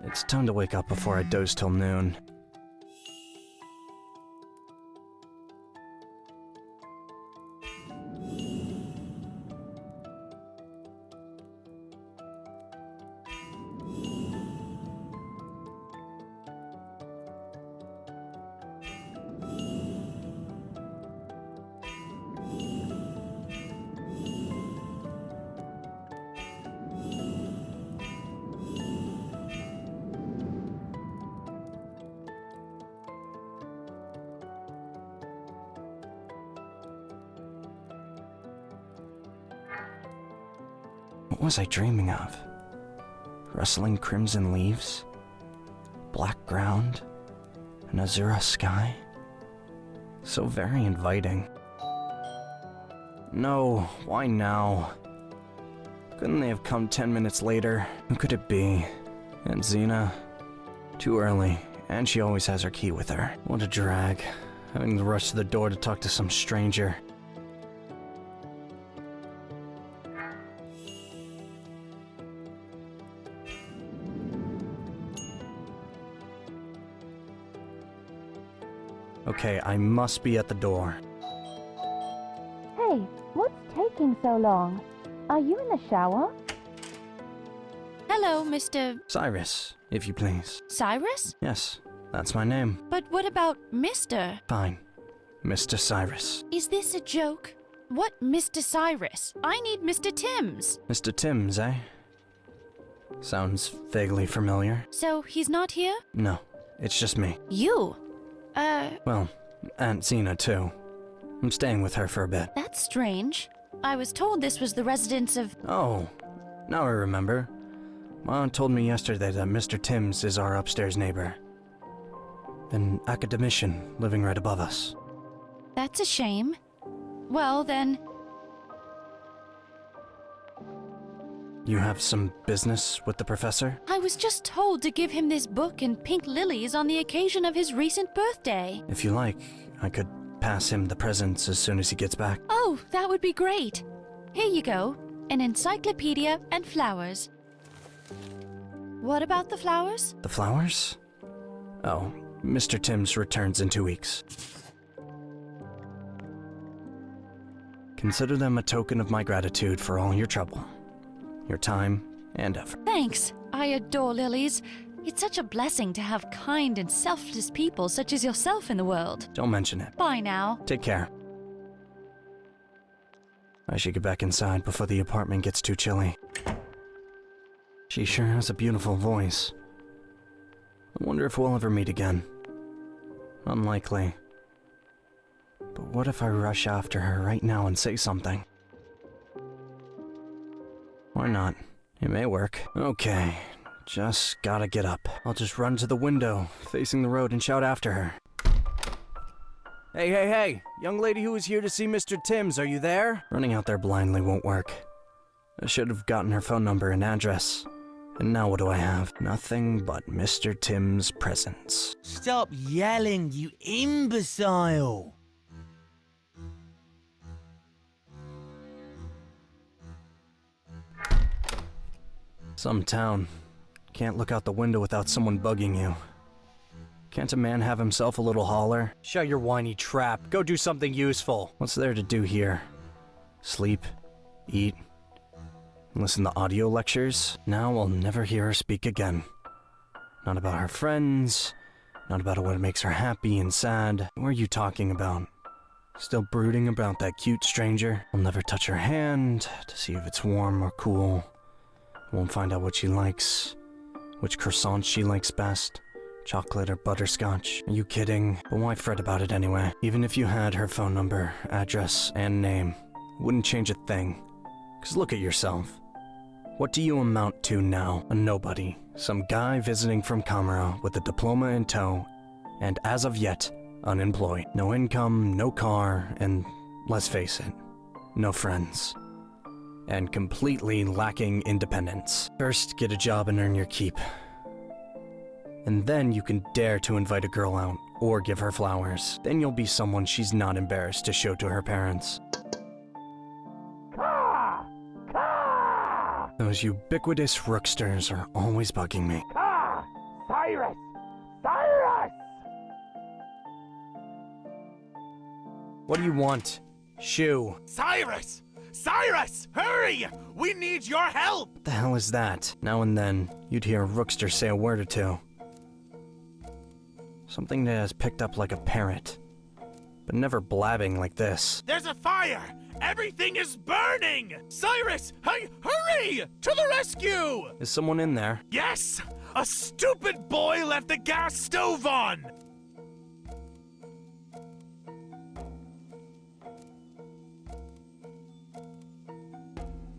It's time to wake up before I doze till noon. What was I dreaming of? Rustling crimson leaves? Black ground? An azure sky? So very inviting. No, why now? Couldn't they have come 10 minutes later? Who could it be? Aunt Xena? Too early, and she always has her key with her. What a drag, having to rush to the door to talk to some stranger. Okay, I must be at the door. Hey, what's taking so long? Are you in the shower? Hello, Mr. Cyrus, if you please. Cyrus? Yes, that's my name. But what about Mr.? Fine. Mr. Cyrus. Is this a joke? What Mr. Cyrus? I need Mr. Timms. Mr. Timms, eh? Sounds vaguely familiar. So he's not here? No, it's just me. You? Well, Aunt Xena, too. I'm staying with her for a bit. That's strange. I was told this was the residence of... Oh, now I remember. Mom told me yesterday that Mr. Timms is our upstairs neighbor. An academician living right above us. That's a shame. Well, then... You have some business with the professor? I was just told to give him this book and pink lilies on the occasion of his recent birthday. If you like, I could pass him the presents as soon as he gets back. Oh, that would be great. Here you go. An encyclopedia and flowers. What about the flowers? The flowers? Oh, Mr. Timms returns in 2 weeks. Consider them a token of my gratitude for all your trouble, your time, and effort. Thanks. I adore lilies. It's such a blessing to have kind and selfless people such as yourself in the world. Don't mention it. Bye now. Take care. I should get back inside before the apartment gets too chilly. She sure has a beautiful voice. I wonder if we'll ever meet again. Unlikely. But what if I rush after her right now and say something? Why not? It may work. Okay, just gotta get up. I'll just run to the window, facing the road, and shout after her. Hey, hey, hey! Young lady who is here to see Mr. Timms, are you there? Running out there blindly won't work. I should have gotten her phone number and address. And now what do I have? Nothing but Mr. Timms' presents. Stop yelling, you imbecile! Some town. Can't look out the window without someone bugging you. Can't a man have himself a little holler? Shut your whiny trap. Go do something useful. What's there to do here? Sleep? Eat? Listen to audio lectures? Now I'll never hear her speak again. Not about her friends. Not about what makes her happy and sad. What are you talking about? Still brooding about that cute stranger? I'll never touch her hand to see if it's warm or cool. Won't find out what she likes, which croissant she likes best, chocolate or butterscotch. Are you kidding? But why fret about it anyway? Even if you had her phone number, address, and name, wouldn't change a thing. 'Cause look at yourself. What do you amount to now? A nobody. Some guy visiting from Camera with a diploma in tow, and as of yet, unemployed. No income, no car, and let's face it, no friends. And completely lacking independence. First, get a job and earn your keep. And then you can dare to invite a girl out, or give her flowers. Then you'll be someone she's not embarrassed to show to her parents. Those ubiquitous rooksters are always bugging me. Ah! Cyrus! Cyrus! What do you want? Shoo. Cyrus! Cyrus! Hurry! We need your help! What the hell is that? Now and then, you'd hear a rookster say a word or two. Something that has picked up like a parrot, but never blabbing like this. There's a fire! Everything is burning! Cyrus! Hurry! To the rescue! Is someone in there? Yes! A stupid boy left the gas stove on!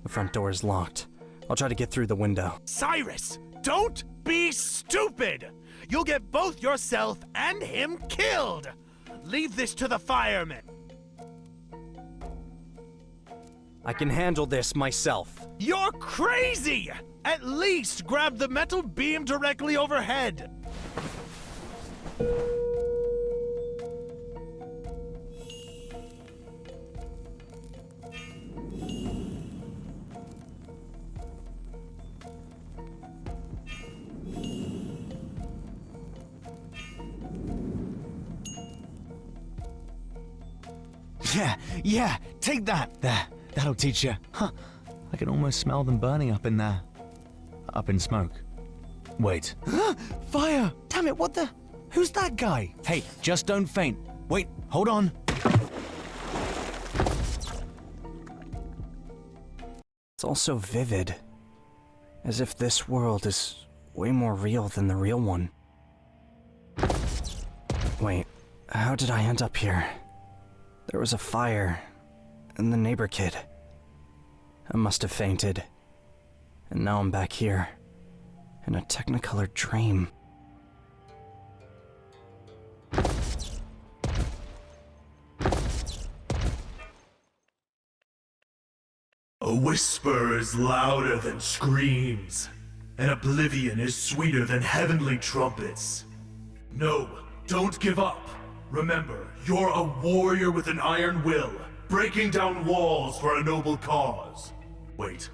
The front door is locked. I'll try to get through the window. Cyrus! Don't be stupid! You'll get both yourself and him killed! Leave this to the firemen. I can handle this myself. You're crazy! At least grab the metal beam directly overhead. Yeah, take that. There, that'll teach you. Huh, I can almost smell them burning up in there. Up in smoke. Wait. Fire! Damn it, what the? Who's that guy? Hey, just don't faint. Wait, hold on. It's all so vivid. As if this world is way more real than the real one. Wait, how did I end up here? There was a fire, and the neighbor kid. I must have fainted. And now I'm back here, in a technicolor dream. A whisper is louder than screams, and oblivion is sweeter than heavenly trumpets. No, don't give up. Remember, you're a warrior with an iron will, breaking down walls for a noble cause. Wait,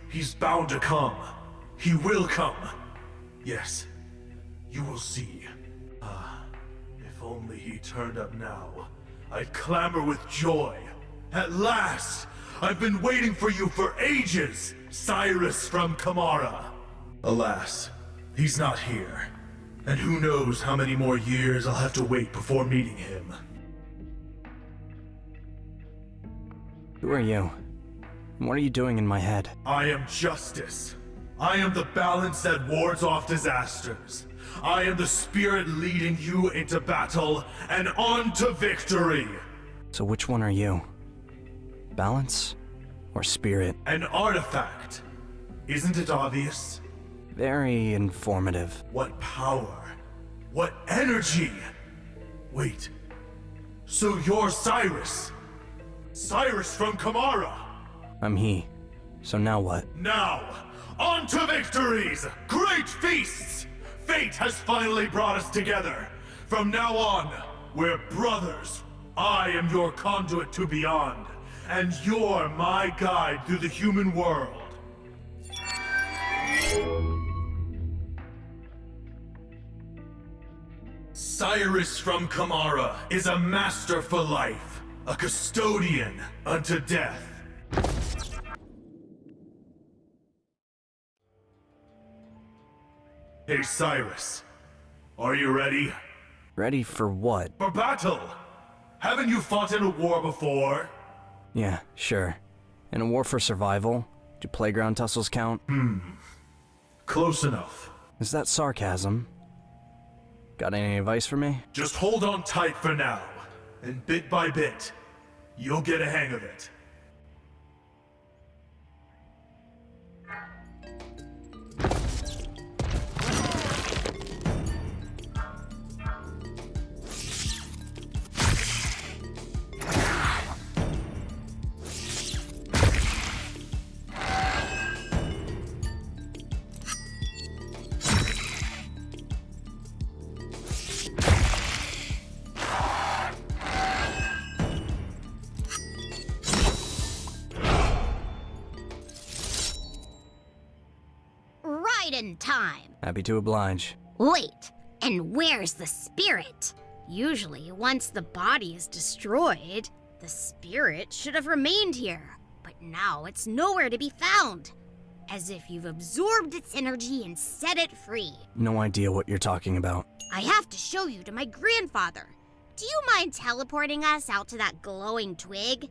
he's bound to come. He will come. Yes, you will see. If only he turned up now, I'd clamor with joy. At last! I've been waiting for you for ages, Cyrus from Kamara. Alas, he's not here. And who knows how many more years I'll have to wait before meeting him. Who are you? And what are you doing in my head? I am justice. I am the balance that wards off disasters. I am the spirit leading you into battle and on to victory. So which one are you? Balance or spirit? An artifact. Isn't it obvious? Very informative. What power? What energy? Wait. So you're Cyrus? Cyrus from Kamara? I'm he. So now what? Now, on to victories! Great feasts! Fate has finally brought us together. From now on, we're brothers. I am your conduit to beyond, and you're my guide through the human world. Cyrus from Kamara is a master for life, a custodian unto death. Hey Cyrus, are you ready? Ready for what? For battle! Haven't you fought in a war before? Yeah, sure. In a war for survival, do playground tussles count? Close enough. Is that sarcasm? Got any advice for me? Just hold on tight for now, and bit by bit, you'll get a hang of it. time. Happy to oblige. Wait, and where's the spirit? Usually, once the body is destroyed, the spirit should have remained here. But now it's nowhere to be found. As if you've absorbed its energy and set it free. No idea what you're talking about. I have to show you to my grandfather. Do you mind teleporting us out to that glowing twig?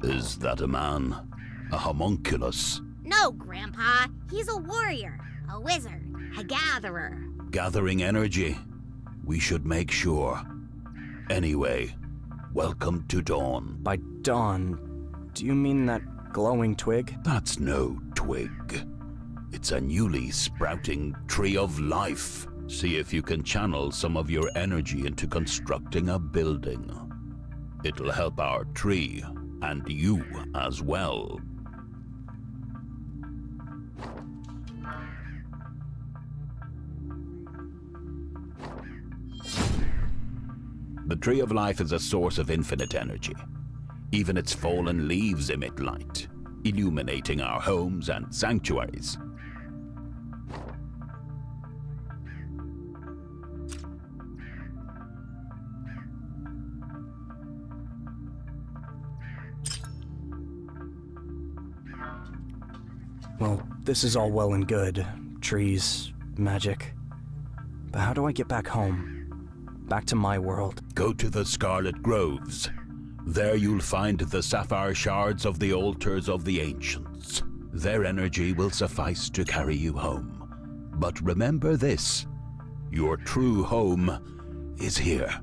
Is that a man? A homunculus? No, Grandpa. He's a warrior, a wizard, a gatherer. Gathering energy. We should make sure. Anyway, welcome to Dawn. By dawn, do you mean that glowing twig? That's no twig. It's a newly sprouting tree of life. See if you can channel some of your energy into constructing a building. It'll help our tree, and you as well. The Tree of Life is a source of infinite energy. Even its fallen leaves emit light, illuminating our homes and sanctuaries. Well, this is all well and good. Trees, magic. But how do I get back home? Back to my world? Go to the Scarlet Groves. There you'll find the sapphire shards of the altars of the ancients. Their energy will suffice to carry you home. But remember this, your true home is here.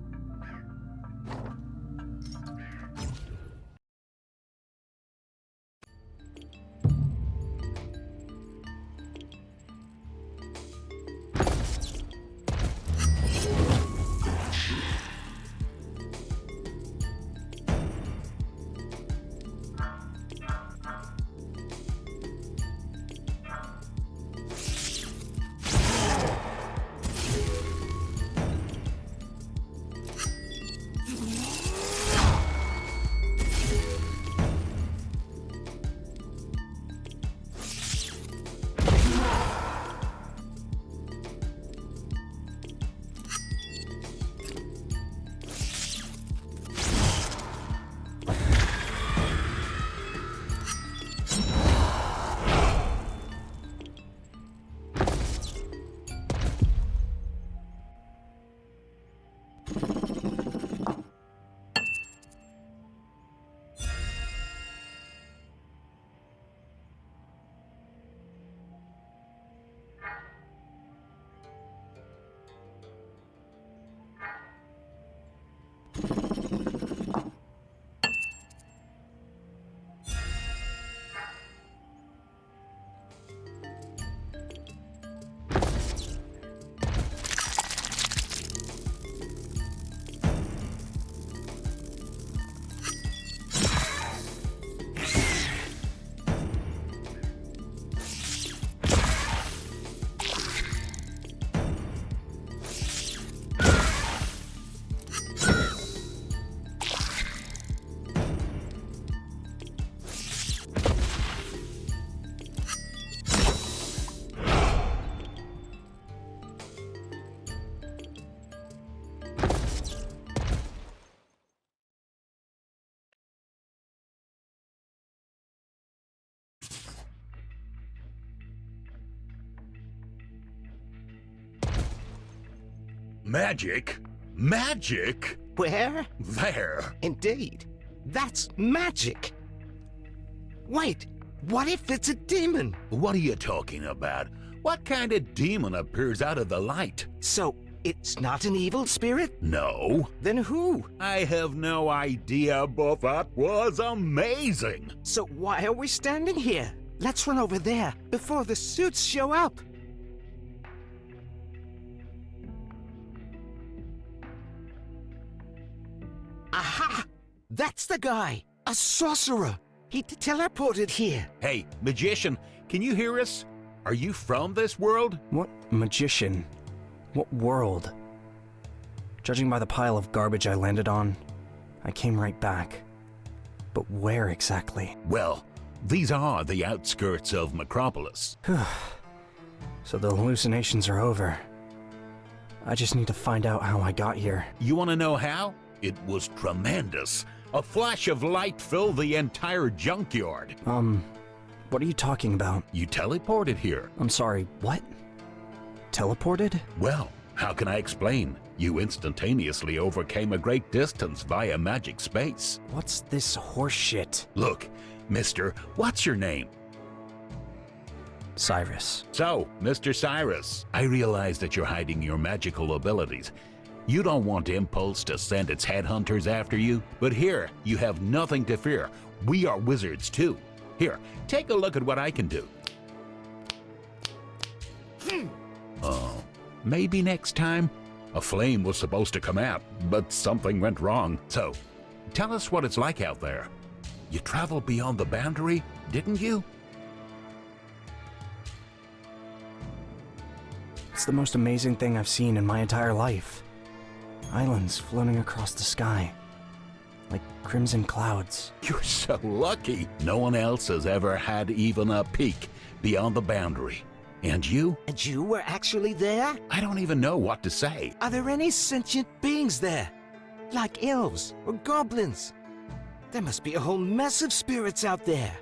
Magic? Magic? Where? There. Indeed. That's magic. Wait, what if it's a demon? What are you talking about? What kind of demon appears out of the light? So, it's not an evil spirit? No. Then who? I have no idea, but that was amazing. So why are we standing here? Let's run over there before the suits show up. Aha! That's the guy! A sorcerer! He teleported here. Hey, magician, can you hear us? Are you from this world? What magician? What world? Judging by the pile of garbage I landed on, I came right back. But where exactly? Well, these are the outskirts of Macropolis. So the hallucinations are over. I just need to find out how I got here. You want to know how? It was tremendous. A flash of light filled the entire junkyard. What are you talking about? You teleported here. I'm sorry, what? Teleported? Well, how can I explain? You instantaneously overcame a great distance via magic space. What's this horse shit? Look, mister, what's your name? Cyrus. So, Mr. Cyrus, I realize that you're hiding your magical abilities. You don't want Impulse to send its headhunters after you, but here, you have nothing to fear. We are wizards too. Here, take a look at what I can do. Maybe next time? A flame was supposed to come out, but something went wrong. So, tell us what it's like out there. You traveled beyond the boundary, didn't you? It's the most amazing thing I've seen in my entire life. Islands floating across the sky, like crimson clouds. You're so lucky. No one else has ever had even a peek beyond the boundary. And you? And you were actually there? I don't even know what to say. Are there any sentient beings there? Like elves or goblins? There must be a whole mess of spirits out there.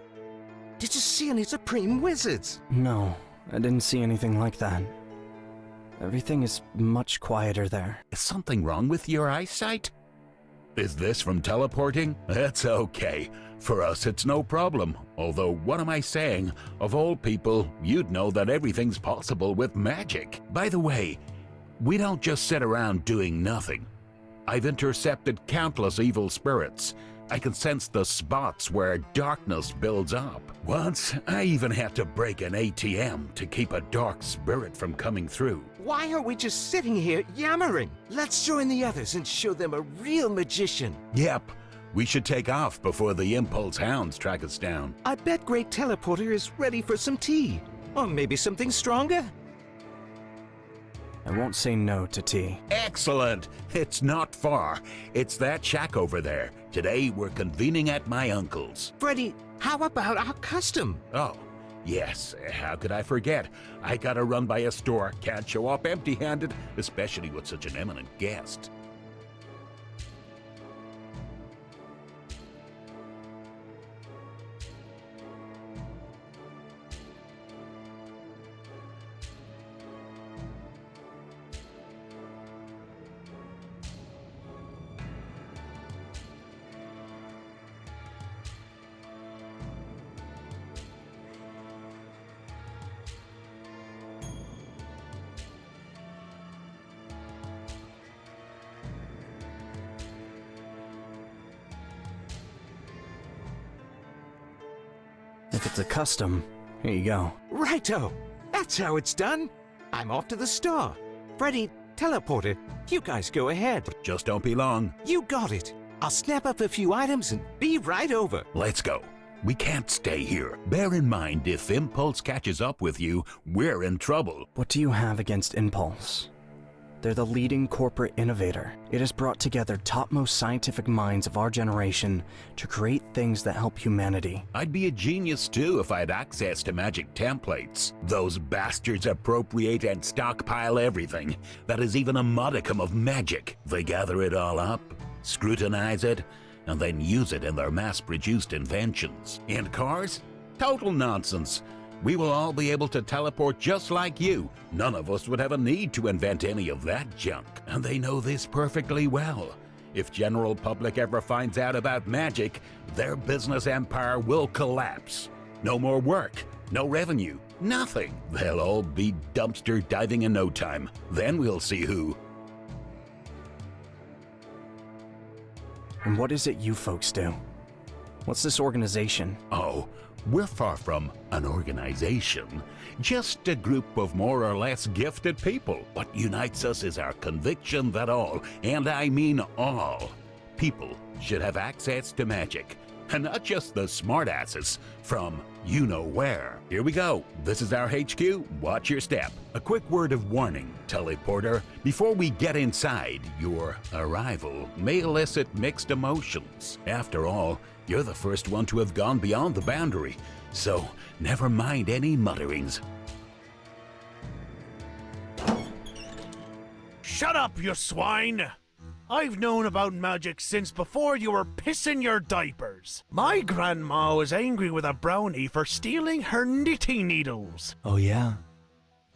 Did you see any supreme wizards? No, I didn't see anything like that. Everything is much quieter there. Is something wrong with your eyesight? Is this from teleporting? That's okay. For us, it's no problem. Although, what am I saying? Of all people, you'd know that everything's possible with magic. By the way, we don't just sit around doing nothing. I've intercepted countless evil spirits. I can sense the spots where darkness builds up. Once, I even had to break an ATM to keep a dark spirit from coming through. Why are we just sitting here yammering? Let's join the others and show them a real magician. Yep, we should take off before the Impulse hounds track us down. I bet Great Teleporter is ready for some tea. Or maybe something stronger? I won't say no to tea. Excellent! It's not far. It's that shack over there. Today, we're convening at my uncle's. Freddy, how about our custom? Oh, yes. How could I forget? I gotta run by a store. Can't show up empty-handed, especially with such an eminent guest. If it's a custom, here you go. Righto! That's how it's done. I'm off to the store. Freddy, Teleporter, you guys go ahead. Just don't be long. You got it. I'll snap up a few items and be right over. Let's go. We can't stay here. Bear in mind, if Impulse catches up with you, we're in trouble. What do you have against Impulse? They're the leading corporate innovator. It has brought together topmost scientific minds of our generation to create things that help humanity. I'd be a genius too if I had access to magic templates. Those bastards appropriate and stockpile everything that is even a modicum of magic. They gather it all up, scrutinize it, and then use it in their mass-produced inventions. And cars? Total nonsense. We will all be able to teleport just like you. None of us would have a need to invent any of that junk. And they know this perfectly well. If general public ever finds out about magic, their business empire will collapse. No more work, no revenue, nothing. They'll all be dumpster diving in no time. Then we'll see who. And what is it you folks do? What's this organization? Oh, we're far from an organization, just a group of more or less gifted people. What unites us is our conviction that all, and I mean all, people should have access to magic. And not just the smartasses from you know where. Here we go. This is our HQ. Watch your step. A quick word of warning, teleporter. Before we get inside, your arrival may elicit mixed emotions. After all, you're the first one to have gone beyond the boundary, so never mind any mutterings. Shut up, you swine! I've known about magic since before you were pissing your diapers. My grandma was angry with a brownie for stealing her knitting needles. Oh yeah?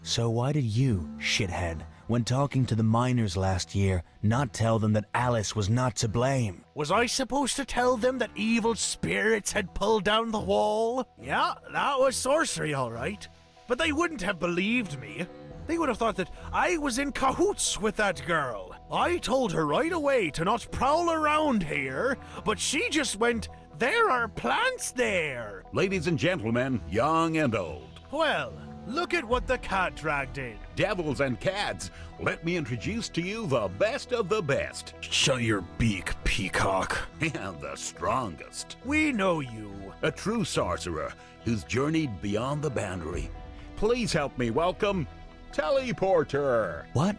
So why did you, shithead, when talking to the miners last year, not tell them that Alice was not to blame? Was I supposed to tell them that evil spirits had pulled down the wall? Yeah, that was sorcery, all right. But they wouldn't have believed me. They would have thought that I was in cahoots with that girl. I told her right away to not prowl around here, but she just went, "There are plants there." Ladies and gentlemen, young and old. Well, look at what the cat dragged in. Devils and cats, let me introduce to you the best of the best. Shut your beak, peacock. And the strongest. We know you. A true sorcerer who's journeyed beyond the boundary. Please help me welcome Teleporter. What?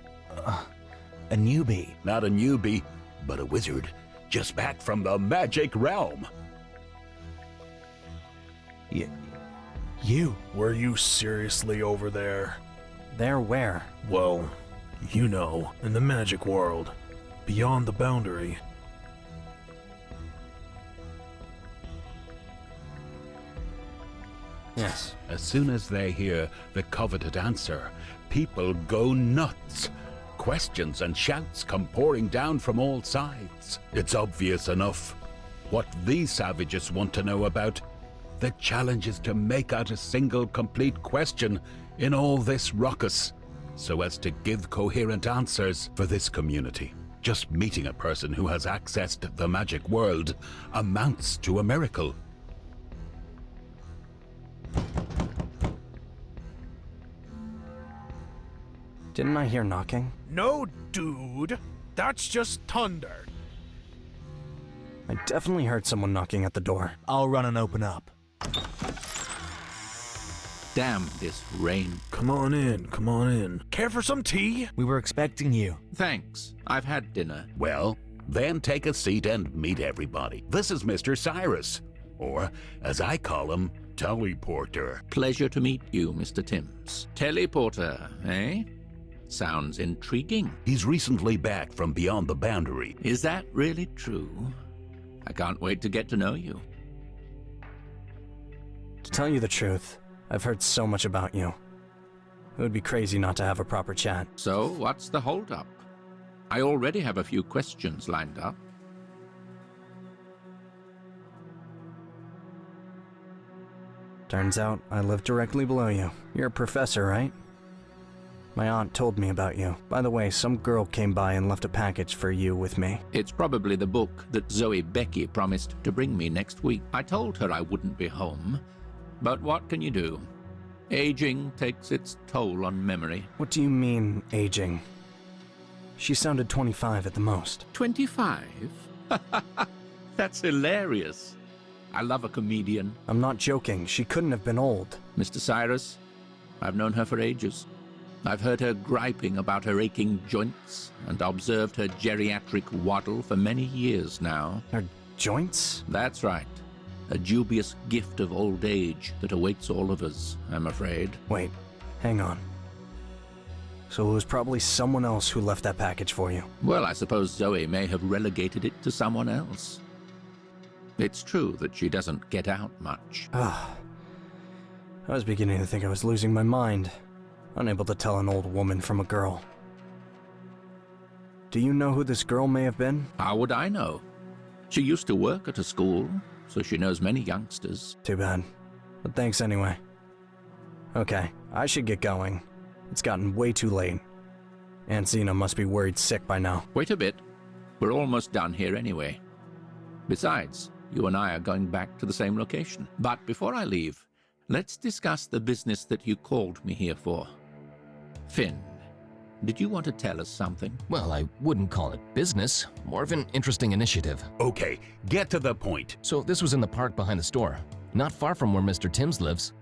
A newbie? Not a newbie, but a wizard, just back from the magic realm. You? Were you seriously over there? There where? Well, you know, in the magic world, beyond the boundary. Yes. As soon as they hear the coveted answer, people go nuts. Questions and shouts come pouring down from all sides. It's obvious enough. What these savages want to know about, the challenge is to make out a single complete question in all this ruckus, so as to give coherent answers for this community. Just meeting a person who has accessed the magic world amounts to a miracle. Didn't I hear knocking? No, dude. That's just thunder. I definitely heard someone knocking at the door. I'll run and open up. Damn this rain. Come on in, come on in. Care for some tea? We were expecting you. Thanks. I've had dinner. Well, then take a seat and meet everybody. This is Mr. Cyrus, or as I call him, Teleporter. Pleasure to meet you, Mr. Timms. Teleporter, eh? Sounds intriguing. He's recently back from beyond the boundary. Is that really true? I can't wait to get to know you. To tell you the truth, I've heard so much about you. It would be crazy not to have a proper chat. So, what's the holdup? I already have a few questions lined up. Turns out I live directly below you. You're a professor, right? My aunt told me about you. By the way, some girl came by and left a package for you with me. It's probably the book that Zoe Becky promised to bring me next week. I told her I wouldn't be home, but what can you do? Aging takes its toll on memory. What do you mean, aging? She sounded 25 at the most. 25? That's hilarious. I love a comedian. I'm not joking. She couldn't have been old. Mr. Cyrus, I've known her for ages. I've heard her griping about her aching joints and observed her geriatric waddle for many years now. Her joints? That's right. A dubious gift of old age that awaits all of us, I'm afraid. Wait, hang on. So it was probably someone else who left that package for you. Well, I suppose Zoe may have relegated it to someone else. It's true that she doesn't get out much. I was beginning to think I was losing my mind. Unable to tell an old woman from a girl. Do you know who this girl may have been? How would I know? She used to work at a school, so she knows many youngsters. Too bad. But thanks anyway. Okay, I should get going. It's gotten way too late. Aunt Zena must be worried sick by now. Wait a bit. We're almost done here anyway. Besides, you and I are going back to the same location. But before I leave, let's discuss the business that you called me here for. Finn, did you want to tell us something? Well, I wouldn't call it business, more of an interesting initiative. Okay, get to the point. So this was in the park behind the store. not far from where Mr. Timms lives.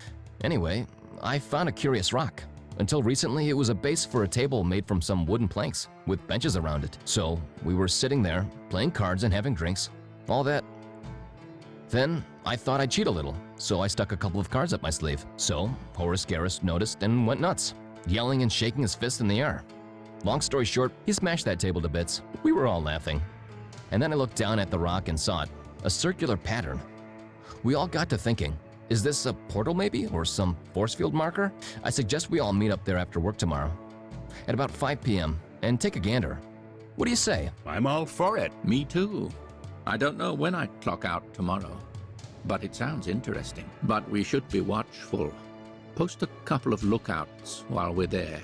Anyway, I found a curious rock. Until recently, it was a base for a table made from some wooden planks with benches around it. So we were sitting there, playing cards and having drinks, all that. Then I thought I'd cheat a little, so I stuck a couple of cards up my sleeve. So Horace Garris noticed and went nuts, yelling and shaking his fist in the air. Long story short, he smashed that table to bits. We were all laughing. And then I looked down at the rock and saw it, a circular pattern. We all got to thinking, is this a portal maybe, or some force field marker? I suggest we all meet up there after work tomorrow, at about 5 p.m., and take a gander. What do you say? I'm all for it. Me too. I don't know when I clock out tomorrow, but it sounds interesting. But we should be watchful. Post a couple of lookouts while we're there,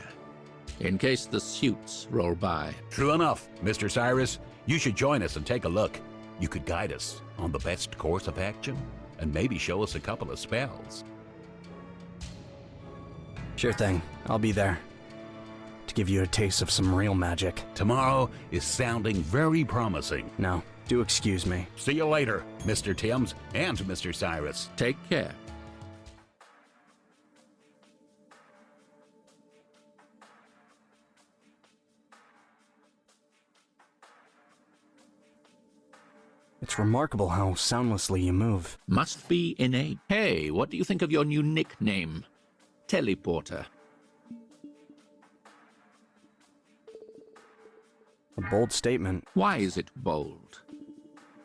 in case the suits roll by. True enough, Mr. Cyrus. You should join us and take a look. You could guide us on the best course of action, and maybe show us a couple of spells. Sure thing. I'll be there. To give you a taste of some real magic. Tomorrow is sounding very promising. No, do excuse me. See you later, Mr. Timms and Mr. Cyrus. Take care. It's remarkable how soundlessly you move. Must be innate. Hey, what do you think of your new nickname? Teleporter. A bold statement. Why is it bold?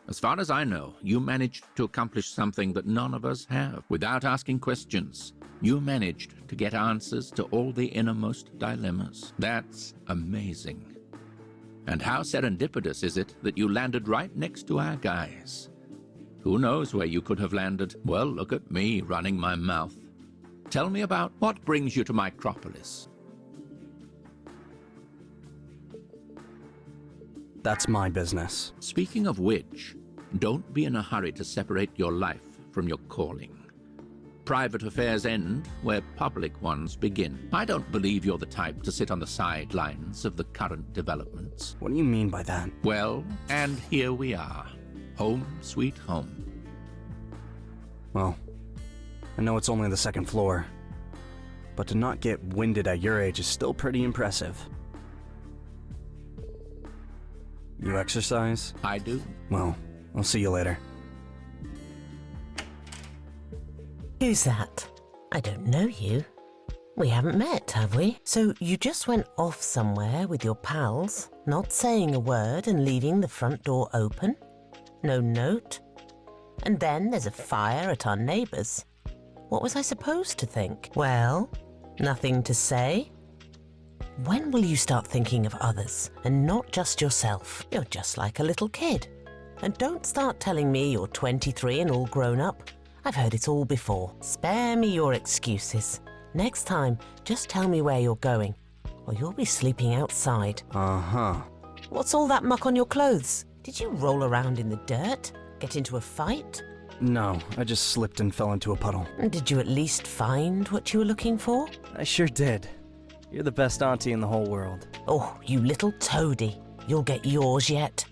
As far as I know, you managed to accomplish something that none of us have. Without asking questions, you managed to get answers to all the innermost dilemmas. That's amazing. And how serendipitous is it that you landed right next to our guys? Who knows where you could have landed? Well, look at me running my mouth. Tell me about what brings you to Micropolis. That's my business. Speaking of which, don't be in a hurry to separate your life from your calling. Private affairs end where public ones begin. I don't believe you're the type to sit on the sidelines of the current developments. What do you mean by that? Well, and here we are. Home sweet home. Well, I know it's only the second floor, but to not get winded at your age is still pretty impressive. You exercise? I do. Well, I'll see you later. Who's that? I don't know you. We haven't met, have we? So you just went off somewhere with your pals, not saying a word and leaving the front door open? No note? And then there's a fire at our neighbour's. What was I supposed to think? Well, nothing to say? When will you start thinking of others and not just yourself? You're just like a little kid. And don't start telling me you're 23 and all grown up. I've heard it all before. Spare me your excuses. Next time, just tell me where you're going, or you'll be sleeping outside. Uh-huh. What's all that muck on your clothes? Did you roll around in the dirt? Get into a fight? No, I just slipped and fell into a puddle. Did you at least find what you were looking for? I sure did. You're the best auntie in the whole world. Oh, you little toady. You'll get yours yet.